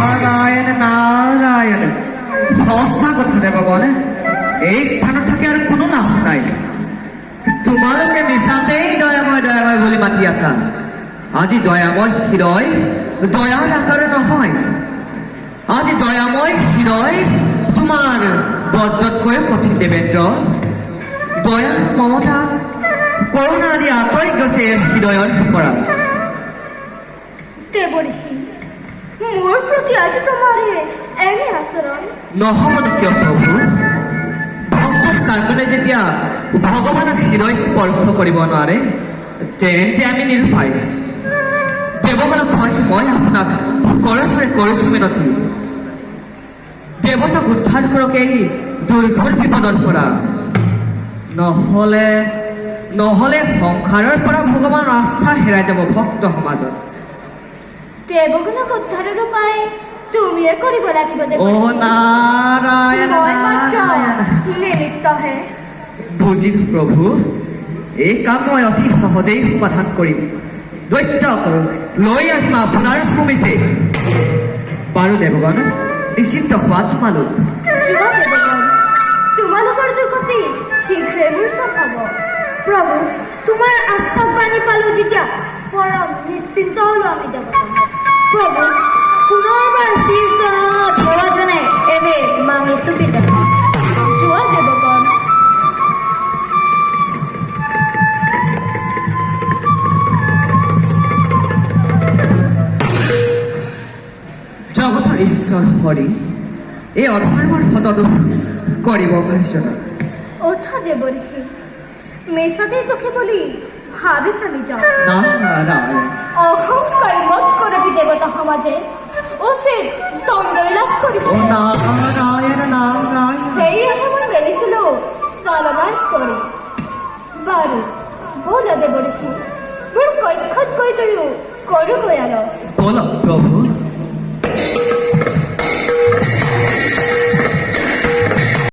নাৰায়ণ নাৰায়ণ সঁচা কথা দেৱগণ এই স্থানত থাকি আৰু কোনো লাভ নাই তোমালোকে মিছাতেই দয়াময় দয়াময় বুলি মাতি আছা আজি দয়াময় হৃদয় দয়াৰ আকাৰে নহয় আজি দয়াময় হৃদয় তোমাৰ বজ্ৰতকৈ কঠিন দেৱেন্দ্ৰ দয়া মমতা কৰোণা আদি আঁতৰি গৈছে হৃদয়ৰ পৰা দেৱঋষি মোৰ প্ৰতি আজি তোমাৰ এনে আচৰণ নহ'বনো কিয় প্ৰভু ভক্তৰ কান্দনে যেতিয়া ভগৱানৰ হৃদয় স্পৰ্শ কৰিব নোৱাৰে তেন্তে আমি নিৰুপায় দেৱগণক মই আপোনাক কৰচৰে কৰিছো মিনতি দেৱতাক উদ্ধাৰ কৰক এই দুৰ্ঘৰ বিপদৰ পৰা নহ'লে সংসাৰৰ পৰা ভগৱানৰ আস্থা হেৰাই যাব ভক্ত সমাজত দেৱগণক উদ্ধাৰৰ উপায় তুমিয়ে কৰিব লাগিব অ নাৰায়ণ মই মাত্ৰ নাৰায়ণ নিমিত্তহে বুজিলো প্ৰভু এই কাম মই অতি সহজেই সমাধান কৰিম দৈত্য লৈ আহিম আপোনাৰ সমীপে বাৰু দেৱগণ নিশ্চিন্ত হোৱা তোমালোক যোৱা দেৱগণ তোমালোকৰ দুৰ্গতি শীঘ্ৰে মোৰ চব হ'ব প্ৰভু তোমাৰ আশ্বাস বাণী পালো যেতিয়া পৰম নিশ্চিন্ত হলো আমি দেৱগণ প্ৰভু পুনৰবাৰ শ্ৰীৰ চৰণত সেৱা জনাই এবে মাঙিছো বিদায় যোৱা দেৱগণ জগতৰ ঈশ্বৰ হৰি এই অধৰ্মৰ হতদোষ কৰিব পাৰিছ ওঠা দেৱঋষি মেচাতেই তোকে বলি ভাবিছ নিজ নাৰায়ণ অহংকাৰী মত কৰবি দেবতা সমাজে উচিত দণ্ডই লাভ কৰিছে ও নাৰায়ণ নাৰায়ণ সেয়েহে মই মেলিছিলো চলনাৰ তৰি বাৰু ব'লা দেৱঋষি মোৰ কক্ষত গৈ তয়ো কৰোগৈ আলস বল প্ৰভু